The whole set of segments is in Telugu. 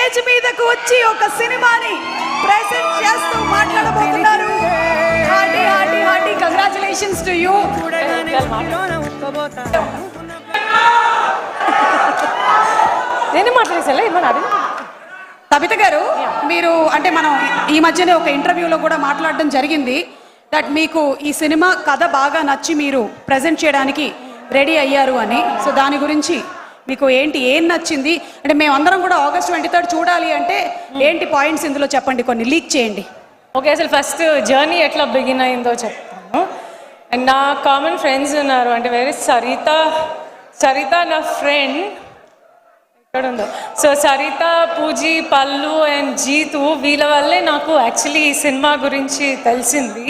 స్టేజ్ మీదకు వచ్చి ఒక సినిమాని ప్రెజెంట్ చేస్తూ మాట్లాడబోతున్నారు. Hearty hearty hearty congratulations to you. నేను మాట్లాడేసలే ఏమన్నా కవిత గారు, మీరు అంటే మనం ఈ మధ్యనే ఒక ఇంటర్వ్యూలో కూడా మాట్లాడడం జరిగింది దట్ మీకు ఈ సినిమా కథ బాగా నచ్చి మీరు ప్రజెంట్ చేయడానికి రెడీ అయ్యారు అని. సో దాని గురించి మీకు ఏం నచ్చింది అంటే మేమందరం కూడా August 23 చూడాలి అంటే ఏంటి పాయింట్స్ ఇందులో చెప్పండి, కొన్ని లీక్ చేయండి. ఓకే, అసలు ఫస్ట్ జర్నీ ఎట్లా బిగిన్ అయిందో చెప్తాను. అండ్ నా కామన్ ఫ్రెండ్స్ ఉన్నారు, అంటే వేరే సరిత నా ఫ్రెండ్ ఎక్కడ ఉందో. సో సరిత, పూజీ, పల్లు అండ్ జీతు వీళ్ళ వల్లే నాకు యాక్చువల్లీ ఈ సినిమా గురించి తెలిసింది.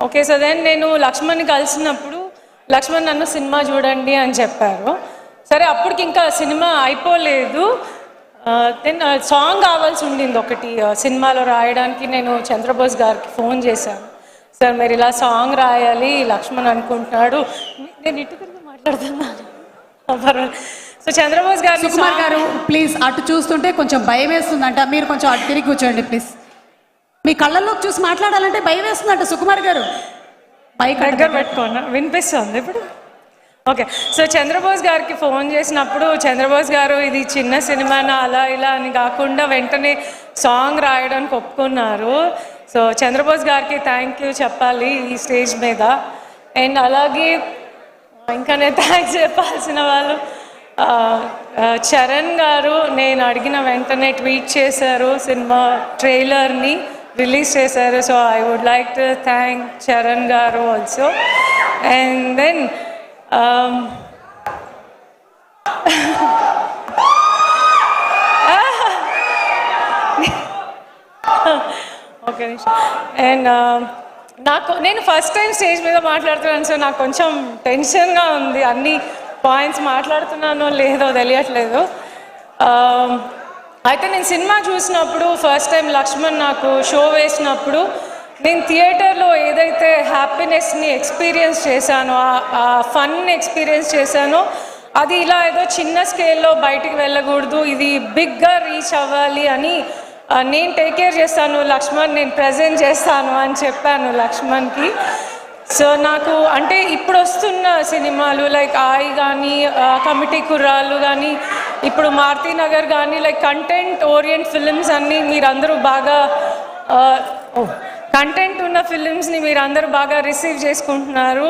ఓకే, సో దెన్ నేను లక్ష్మణ్ని కలిసినప్పుడు లక్ష్మణ్ నన్ను సినిమా చూడండి అని చెప్పారు. సరే, అప్పటికి ఇంకా సినిమా అయిపోలేదు. దెన్ సాంగ్ కావాల్సి ఉండింది ఒకటి సినిమాలో రాయడానికి. నేను చంద్రబోస్ గారికి ఫోన్ చేశాను, సార్ మీరు ఇలా సాంగ్ రాయాలి లక్ష్మణ్ అనుకుంటున్నాడు. నేను ఇటు తిరిగి మాట్లాడుతున్నాను. సో చంద్రబోస్ గారు, సుకుమార్ గారు ప్లీజ్ అటు చూస్తుంటే కొంచెం భయం వేస్తుందంట, మీరు కొంచెం అటు తిరిగి కూర్చోండి ప్లీజ్. మీ కళ్ళల్లోకి చూసి మాట్లాడాలంటే భయం వేస్తుందంట సుకుమార్ గారు. బైక్ దగ్గర పెట్టుకోండి, వినిపిస్తుంది ఇప్పుడు. ఓకే, సో చంద్రబోస్ గారికి ఫోన్ చేసినప్పుడు చంద్రబోస్ గారు ఇది చిన్న సినిమానా అలా ఇలా అని కాకుండా వెంటనే సాంగ్ రాయడానికి ఒప్పుకున్నారు. సో చంద్రబోస్ గారికి థ్యాంక్ యూ చెప్పాలి ఈ స్టేజ్ మీద. అండ్ అలాగే ఇంకా నేను థ్యాంక్స్ చెప్పాల్సిన వాళ్ళు చరణ్ గారు. నేను అడిగిన వెంటనే ట్వీట్ చేశారు, సినిమా ట్రైలర్ని రిలీజ్ చేశారు. So I would like to thank Charan garu also. And then okay, and నేను ఫస్ట్ టైం స్టేజ్ మీద మాట్లాడుతున్నాను. సో నాకు కొంచెం టెన్షన్గా ఉంది, అన్ని పాయింట్స్ మాట్లాడుతున్నానో లేదో తెలియట్లేదు. అయితే నేను సినిమా చూసినప్పుడు ఫస్ట్ టైం లక్ష్మణ్ నాకు షో వేసినప్పుడు నేను థియేటర్లో ఏదైతే హ్యాపీనెస్ని ఎక్స్పీరియన్స్ చేశానో, ఆ ఫన్ ఎక్స్పీరియన్స్ చేశానో, అది ఇలా ఏదో చిన్న స్కేల్లో బయటికి వెళ్ళకూడదు, ఇది బిగ్గా రీచ్ అవ్వాలి అని నేను టేక్ కేర్ చేస్తాను లక్ష్మణ్, నేను ప్రజెంట్ చేస్తాను అని చెప్పాను లక్ష్మణ్కి. సో నాకు అంటే ఇప్పుడు వస్తున్న సినిమాలు లైక్ ఆయి కానీ, కమిటీ కుర్రాళ్ళు కానీ, ఇప్పుడు మారుతినగర్ కానీ, లైక్ కంటెంట్ ఓరియంట్ ఫిలిమ్స్ అన్నీ మీరందరూ బాగా కంటెంట్ ఉన్న ఫిలిమ్స్ని మీరందరూ బాగా రిసీవ్ చేసుకుంటున్నారు.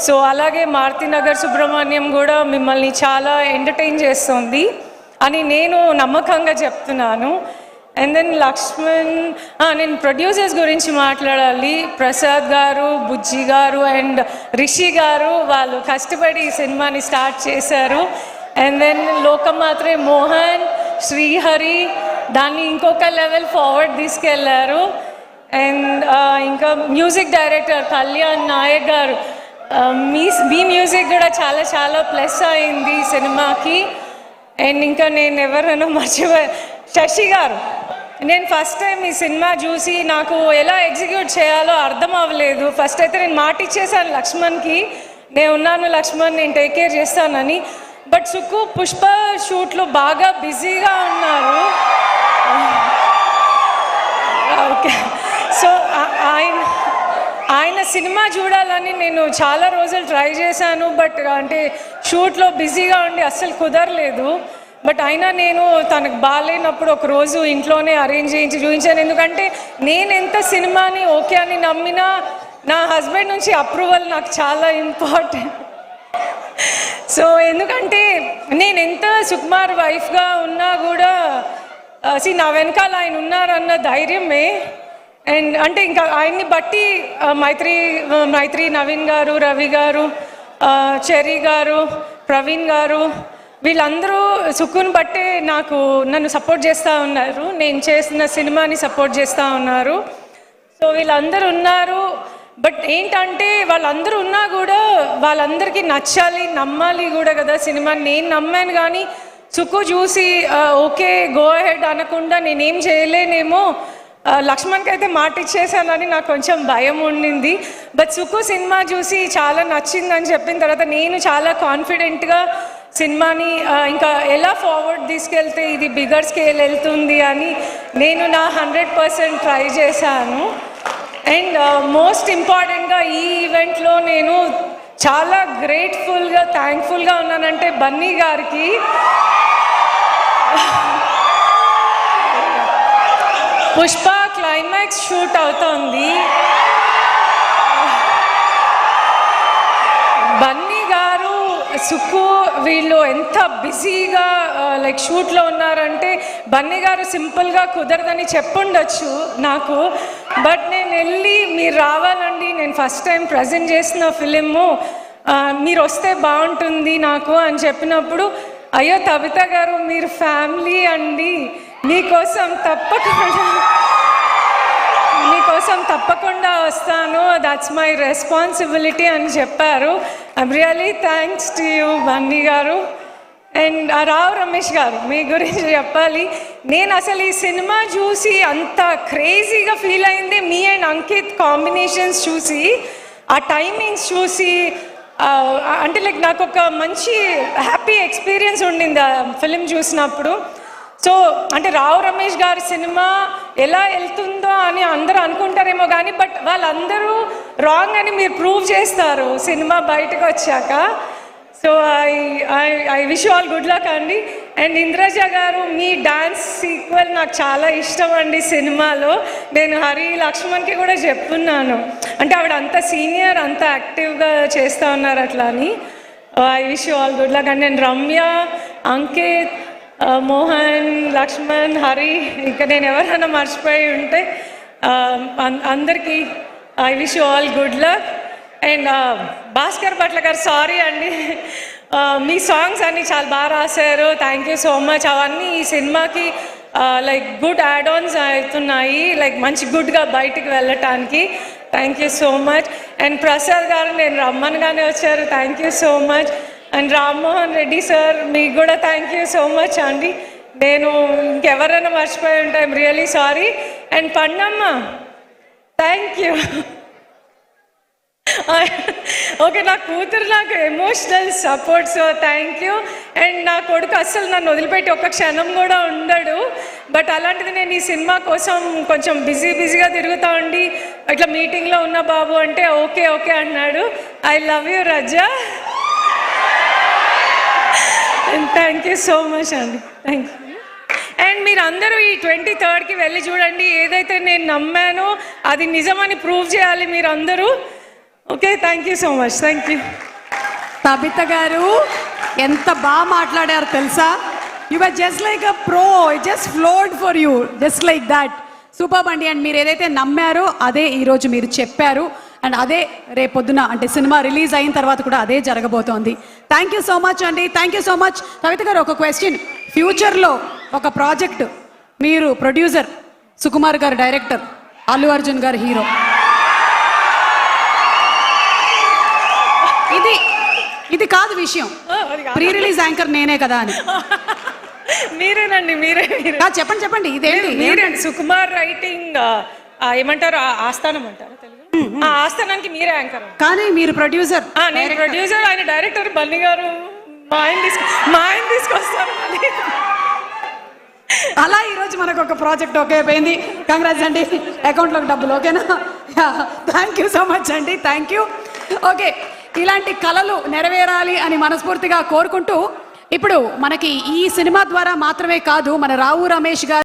సో అలాగే మారుతినగర్ సుబ్రహ్మణ్యం కూడా మిమ్మల్ని చాలా ఎంటర్టైన్ చేస్తుంది అని నేను నమ్మకంగా చెప్తున్నాను. అండ్ దెన్ లక్ష్మణ్, నేను ప్రొడ్యూసర్స్ గురించి మాట్లాడాలి. ప్రసాద్ గారు, బుజ్జి గారు అండ్ రిషి గారు వాళ్ళు కష్టపడి ఈ సినిమాని స్టార్ట్ చేశారు. అండ్ దెన్ లోకమాత్రే మోహన్, శ్రీహరి దాన్ని ఇంకొక లెవెల్ ఫార్వర్డ్ తీసుకెళ్లారు. అండ్ ఇంకా మ్యూజిక్ డైరెక్టర్ కళ్యాణ్ నాయక్ గారు, మీ మ్యూజిక్ కూడా చాలా చాలా ప్లస్ అయింది సినిమాకి. అండ్ ఇంకా నేను ఎవరైనా మర్చిపోయా, శశి గారు. నేను ఫస్ట్ టైం ఈ సినిమా చూసి నాకు ఎలా ఎగ్జిక్యూట్ చేయాలో అర్థం అవ్వలేదు. ఫస్ట్ అయితే నేను మాట ఇచ్చేసాను లక్ష్మణ్కి, నేను ఉన్నాను లక్ష్మణ్, నేను టేక్ కేర్ చేస్తానని. బట్ సుక్కు పుష్ప షూట్లో బాగా బిజీగా ఉన్నారు. ఓకే, సో ఆయన సినిమా చూడాలని నేను చాలా రోజులు ట్రై చేశాను. బట్ అంటే షూట్లో బిజీగా ఉండి అస్సలు కుదరలేదు. బట్ అయినా నేను తనకు బాగాలేనప్పుడు ఒకరోజు ఇంట్లోనే అరేంజ్ చేయించి చూపించాను. ఎందుకంటే నేను ఎంత సినిమాని ఓకే అని నమ్మినా నా హస్బెండ్ నుంచి అప్రూవల్ నాకు చాలా ఇంపార్టెంట్. సో ఎందుకంటే నేను ఎంత సుకుమార్ వైఫ్గా ఉన్నా కూడా నా వెనకాల ఆయన ఉన్నారన్న ధైర్యమే. అండ్ అంటే ఇంకా ఆయన్ని బట్టి మైత్రి నవీన్ గారు, రవి గారు, చెర్రీ గారు, ప్రవీణ్ గారు వీళ్ళందరూ సుకుని బట్టే నన్ను సపోర్ట్ చేస్తూ ఉన్నారు, నేను చేసిన సినిమాని సపోర్ట్ చేస్తూ ఉన్నారు. సో వీళ్ళందరూ ఉన్నారు. బట్ ఏంటంటే వాళ్ళందరూ ఉన్నా కూడా వాళ్ళందరికీ నచ్చాలి, నమ్మాలి కూడా కదా సినిమా. నేను నమ్మాను కానీ సుకు చూసి ఓకే గో అహెడ్ అనకుండా నేనేం చేయలేనేమో, లక్ష్మణ్కి అయితే మాట ఇచ్చేసానని నాకు కొంచెం భయం ఉండింది. బట్ సుకు సినిమా చూసి చాలా నచ్చిందని చెప్పిన తర్వాత నేను చాలా కాన్ఫిడెంట్గా సినిమాని ఇంకా ఎలా ఫార్వర్డ్ తీసుకెళ్తే ఇది బిగ్గర్ స్కేల్ వెళ్తుంది అని నేను నా 100% ట్రై చేశాను. అండ్ మోస్ట్ ఇంపార్టెంట్గా ఈ ఈవెంట్లో నేను చాలా గ్రేట్ఫుల్గా థ్యాంక్ఫుల్గా ఉన్నానంటే బన్నీ గారికి. పుష్ప క్లైమాక్స్ షూట్ అవుతోంది. బన్నీ గారు సుక్కు వీళ్ళు ఎంత బిజీగా లైక్ షూట్లో ఉన్నారంటే బన్నీ గారు సింపుల్గా కుదరదని చెప్పుండొచ్చు నాకు. బట్ నేను వెళ్ళి మీరు రావాలండి, నేను ఫస్ట్ టైం ప్రజెంట్ చేసిన ఫిలిము, మీరు వస్తే బాగుంటుంది నాకు అని చెప్పినప్పుడు, అయ్యో తబిత గారు మీరు ఫ్యామిలీ అండి, మీకోసం తప్పకుండా వస్తాను, దట్స్ మై రెస్పాన్సిబిలిటీ అని చెప్పారు. I'm really thanks to you Bunny గారు. అండ్ రావు రమేష్ గారు మీ గురించి చెప్పాలి. నేను అసలు ఈ సినిమా చూసి అంత క్రేజీగా ఫీల్ అయింది మీ అండ్ అంకిత్ కాంబినేషన్స్ చూసి, ఆ టైమింగ్స్ చూసి, అంటే లైక్ నాకు ఒక మంచి హ్యాపీ ఎక్స్పీరియన్స్ ఉండింది ఆ ఫిలిం చూసినప్పుడు. సో అంటే రావు రమేష్ గారి సినిమా ఎలా వెళ్తుందో అని అందరూ అనుకుంటారేమో కానీ బట్ వాళ్ళందరూ రాంగ్ అని మీరు ప్రూవ్ చేస్తారు సినిమా బయటకు వచ్చాక. So I wish all good luck అండి. అండ్ ఇంద్రజ గారు మీ డాన్స్ సీక్వెల్ నాకు చాలా ఇష్టం అండి సినిమాలో. నేను హరి లక్ష్మణ్కి కూడా చెప్పున్నాను, అంటే ఆవిడ అంత సీనియర్ అంత యాక్టివ్గా చేస్తూ ఉన్నారు అట్లా అని. I wish all good luck అండి. అండ్ రమ్య, అంకిత్, మోహన్, లక్ష్మణ్, హరి, ఇంకా నేను ఎవరైనా మర్చిపోయి ఉంటే అందరికీ I wish all good luck. And Bhaskar Bhatla గారు సారీ అండి, మీ సాంగ్స్ అన్నీ చాలా బాగా రాశారు, థ్యాంక్ యూ సో మచ్. అవన్నీ ఈ సినిమాకి లైక్ గుడ్ యాడ్ ఆన్స్ అవుతున్నాయి, లైక్ మంచి గుడ్గా బయటికి వెళ్ళటానికి. Thank you so much. And Prasad గారు నేను రమ్మనగానే వచ్చారు, thank you so much. And Rammohan Reddy sir మీకు కూడా థ్యాంక్ యూ సో మచ్ అండి. నేను ఇంకెవరైనా మర్చిపోయి ఉంటే I'm really sorry. And Pandamma thank you. Okay, నా కూతురు నాకు emotional support, so thank you. And నా కొడుకు అస్సలు నన్ను వదిలిపెట్టి ఒక్క క్షణం కూడా ఉండడు. బట్ అలాంటిది నేను ఈ సినిమా కోసం కొంచెం బిజీగా తిరుగుతూ ఉండి ఇట్లా మీటింగ్లో ఉన్న బాబు అంటే ఓకే ఓకే అన్నాడు. I love you Raza. Thank you so much అండి, థ్యాంక్ యూ. అండ్ మీరు అందరూ ఈ 23rd వెళ్ళి చూడండి, ఏదైతే నేను నమ్మానో అది నిజమని ప్రూవ్ చేయాలి మీరు అందరూ. Okay, thank you so much, thank you. Tabitha గారు ఎంత బాగా మాట్లాడారు తెలుసా, you are just like a pro, it just flowed for you just like that. Super అండి. అండ్ మీరు ఏదైతే నమ్మారో అదే ఈరోజు మీరు చెప్పారు, అండ్ అదే రేపొద్దున అంటే సినిమా రిలీజ్ అయిన తర్వాత కూడా అదే జరగబోతోంది. థ్యాంక్ యూ సో మచ్ అండి, థ్యాంక్ యూ సో మచ్. కవిత గారు ఒక క్వశ్చన్, ఫ్యూచర్లో ఒక ప్రాజెక్ట్, మీరు ప్రొడ్యూసర్, సుకుమార్ గారు డైరెక్టర్, అల్లు అర్జున్ గారు హీరో, ఇది కాదు విషయం, ప్రీ రిలీజ్ యాంకర్ నేనే కదా అని. మీరేనండి, మీరే చెప్పండి ఇదేంటి? మీరేంటి సుకుమార్ రైటింగ్ ఏమంటారు, ఆస్థానం అంటారు తెలుగు, ఆస్థానానికి మీరే యాంకర్. కానీ మీరు ప్రొడ్యూసర్, నేను ప్రొడ్యూసర్, ఆయన డైరెక్టర్. బన్నీ గారు మా ఆయన తీసుకొస్తారు. అలా ఈరోజు మనకు ఒక ప్రాజెక్ట్ ఓకే అయిపోయింది. కంగ్రాట్స్ అండి, అకౌంట్లోకి డబ్బులు ఓకేనా? థ్యాంక్ యూ సో మచ్ అండి, థ్యాంక్ యూ. ఓకే, ఇలాంటి కళలు నెరవేరాలి అని మనస్ఫూర్తిగా కోరుకుంటూ, ఇప్పుడు మనకి ఈ సినిమా ద్వారా మాత్రమే కాదు, మన రావు రమేష్ గారు